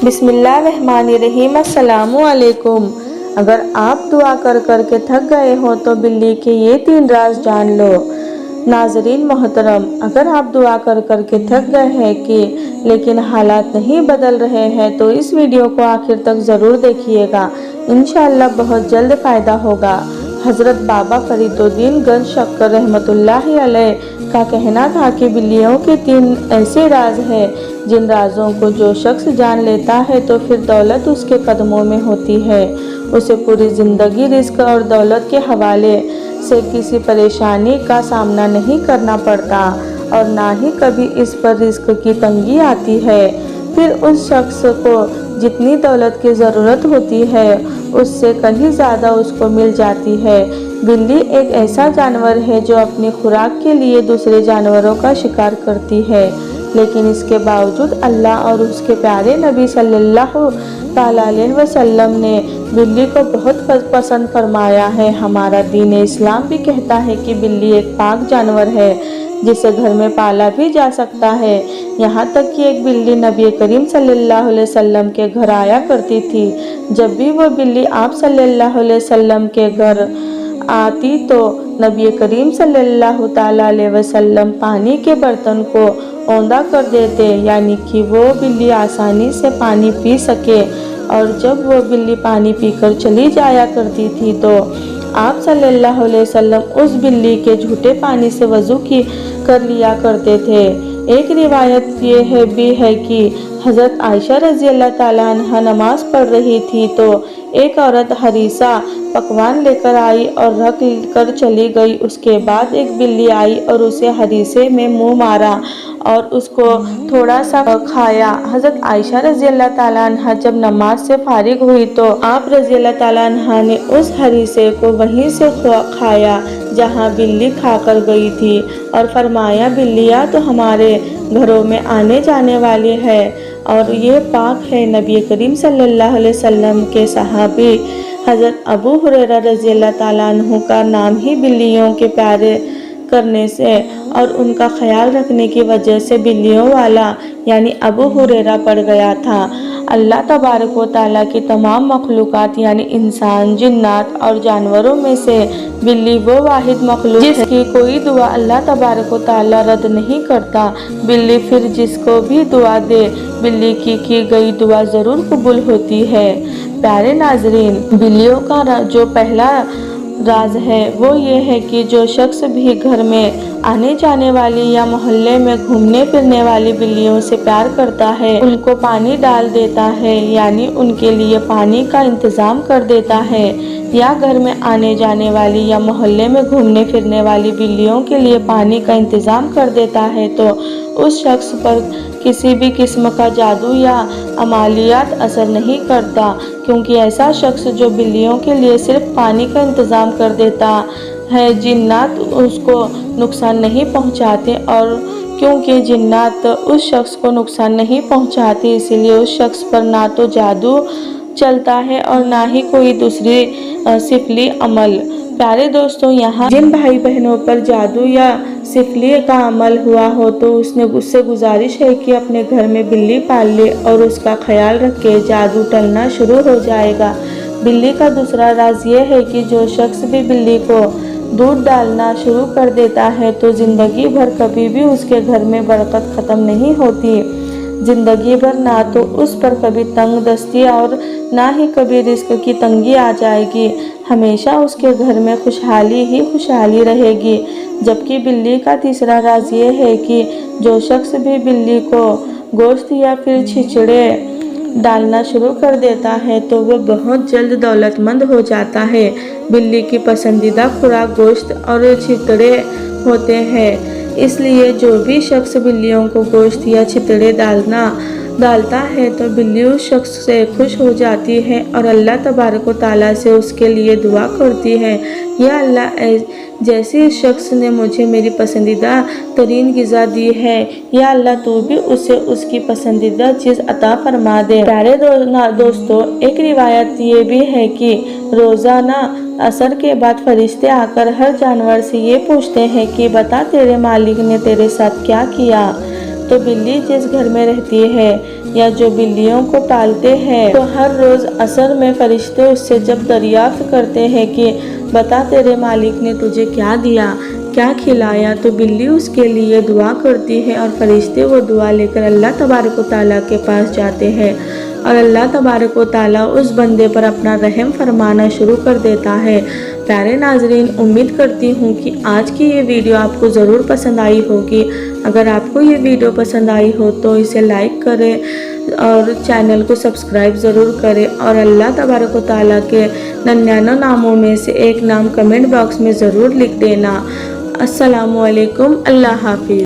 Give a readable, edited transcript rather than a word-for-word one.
بسم اللہ الرحمن الرحیم۔ السلام علیکم۔ اگر آپ دعا کر کر کے تھک گئے ہو تو بلی کے یہ 3 راز جان لو۔ ناظرین محترم، اگر آپ دعا کر کر کے تھک گئے ہیں لیکن حالات نہیں بدل رہے ہیں تو اس ویڈیو کو آخر تک ضرور دیکھیے گا، انشاءاللہ بہت جلد فائدہ ہوگا۔ حضرت بابا فرید الدین گنج شکر رحمۃ اللہ علیہ کا کہنا تھا کہ بلیوں کے 3 ایسے راز ہیں جن رازوں کو جو شخص جان لیتا ہے تو پھر دولت اس کے قدموں میں ہوتی ہے، اسے پوری زندگی رزق اور دولت کے حوالے سے کسی پریشانی کا سامنا نہیں کرنا پڑتا اور نہ ہی کبھی اس پر رزق کی تنگی آتی ہے۔ پھر اس شخص کو جتنی دولت کی ضرورت ہوتی ہے اس سے کہیں زیادہ اس کو مل جاتی ہے۔ بلی ایک ایسا جانور ہے جو اپنی خوراک کے لیے دوسرے جانوروں کا شکار کرتی ہے، لیکن اس کے باوجود اللہ اور اس کے پیارے نبی صلی اللہ علیہ وسلم نے بلی کو بہت پسند فرمایا ہے۔ ہمارا دین اسلام بھی کہتا ہے کہ بلی ایک پاک جانور ہے جسے گھر میں پالا بھی جا سکتا ہے، یہاں تک کہ ایک بلی نبی کریم صلی اللہ علیہ وسلم کے گھر آیا کرتی تھی۔ جب بھی وہ بلی آپ صلی اللہ علیہ وسلم کے گھر آتی تو نبی کریم صلی اللہ علیہ وسلم پانی کے برتن کو اوندا کر دیتے، یعنی کہ وہ بلی آسانی سے پانی پی سکے، اور جب وہ بلی پانی پی کر چلی جایا کرتی تھی تو آپ صلی اللہ علیہ وسلم اس بلی کے جھوٹے پانی سے وضو کر لیا کرتے تھے۔ ایک روایت یہ بھی ہے کہ حضرت عائشہ رضی اللہ تعالیٰ عنہ نماز پڑھ رہی تھی تو ایک عورت ہریسہ پکوان لے کر آئی اور رکھ کر چلی گئی۔ اس کے بعد ایک بلی آئی اور اسے ہریسے میں منہ مارا اور اس کو تھوڑا سا کھایا۔ حضرت عائشہ رضی اللہ تعالیٰ عنہ جب نماز سے فارغ ہوئی تو آپ رضی اللہ تعالیٰ عنہ نے اس ہریسے کو وہیں سے کھایا جہاں بلی کھا کر گئی تھی اور فرمایا، بلیاں تو ہمارے گھروں میں آنے جانے والی ہے اور یہ پاک ہے۔ نبی کریم صلی اللہ علیہ وسلم کے صحابی حضرت ابو ہریرہ رضی اللہ تعالیٰ عنہ کا نام ہی بلیوں کے پیارے کرنے سے اور ان کا خیال رکھنے کی وجہ سے بلیوں والا یعنی ابو ہریرہ پڑ گیا تھا۔ اللہ تبارک و تعالیٰ کی تمام مخلوقات یعنی انسان، جنات اور جانوروں میں سے بلی وہ واحد مخلوق ہے جس کی کوئی دعا اللہ تبارک و تعالیٰ رد نہیں کرتا۔ بلی پھر جس کو بھی دعا دے، بلی کی گئی دعا ضرور قبول ہوتی ہے۔ پیارے ناظرین، بلیوں کا جو پہلا راز ہے وہ یہ ہے کہ جو شخص بھی گھر میں آنے جانے والی یا محلے میں گھومنے پھرنے والی بلیوں سے پیار کرتا ہے، ان کو پانی ڈال دیتا ہے یعنی ان کے لیے پانی کا انتظام کر دیتا ہے، یا گھر میں آنے جانے والی یا محلے میں گھومنے پھرنے والی بلیوں کے لیے پانی کا انتظام کر دیتا ہے تو اس شخص پر کسی بھی قسم کا جادو یا عملیات اثر نہیں کرتا، کیونکہ ایسا شخص جو بلیوں کے لیے صرف پانی کا انتظام کر دیتا ہے، جنات اس کو نقصان نہیں پہنچاتے، اور کیونکہ جنات اس شخص کو نقصان نہیں پہنچاتے اسی لیے اس شخص پر نہ تو جادو چلتا ہے اور نہ ہی کوئی دوسری سفلی عمل۔ پیارے دوستوں، یہاں جن بھائی بہنوں پر جادو یا سفلی کا عمل ہوا ہو تو اس سے گزارش ہے کہ اپنے گھر میں بلی پال لے اور اس کا خیال رکھے، جادو ٹلنا شروع ہو جائے گا۔ بلی کا دوسرا راز یہ ہے کہ جو شخص بھی بلی کو دودھ ڈالنا شروع کر دیتا ہے تو زندگی بھر کبھی بھی اس کے گھر میں برکت ختم نہیں ہوتی، زندگی بھر نہ تو اس پر کبھی تنگ دستی اور نہ ہی کبھی رزق کی تنگی آ جائے گی، ہمیشہ اس کے گھر میں خوشحالی ہی خوشحالی رہے گی۔ جبکہ بلی کا تیسرا راز یہ ہے کہ جو شخص بھی بلی کو گوشت یا پھر چھچڑے ڈالنا شروع کر دیتا ہے تو وہ بہت جلد دولت مند ہو جاتا ہے۔ بلی کی پسندیدہ خوراک گوشت اور چھتڑے ہوتے ہیں، اس لیے جو بھی شخص بلیوں کو گوشت یا چھتڑے ڈالتا ہے تو بلی اس شخص سے خوش ہو جاتی ہے اور اللہ تبارک و تعالیٰ سے اس کے لیے دعا کرتی ہے، یا اللہ جیسے اس شخص نے مجھے میری پسندیدہ ترین غذا دی ہے، یا اللہ تو بھی اسے اس کی پسندیدہ چیز عطا فرما دے۔ پیارے دوستو، ایک روایت یہ بھی ہے کہ روزانہ عصر کے بعد فرشتے آ کر ہر جانور سے یہ پوچھتے ہیں کہ بتا تیرے مالک نے تیرے ساتھ کیا کیا؟ تو بلی جس گھر میں رہتی ہے یا جو بلیوں کو پالتے ہیں تو ہر روز عصر میں فرشتے اس سے جب دریافت کرتے ہیں کہ بتا تیرے مالک نے تجھے کیا دیا، کیا کھلایا، تو بلی اس کے لیے دعا کرتی ہے اور فرشتے وہ دعا لے کر اللہ تبارک و تعالیٰ کے پاس جاتے ہیں اور اللہ تبارک و تعالیٰ اس بندے پر اپنا رحم فرمانا شروع کر دیتا ہے۔ پیارے ناظرین، امید کرتی ہوں کہ آج کی یہ ویڈیو آپ کو ضرور پسند آئی ہوگی۔ اگر آپ کو یہ ویڈیو پسند آئی ہو تو اسے لائک کریں اور چینل کو سبسکرائب ضرور کریں اور اللہ تبارک و تعالیٰ کے 99 ناموں میں سے ایک نام کمنٹ باکس میں ضرور لکھ دینا۔ السلام علیکم، اللہ حافظ۔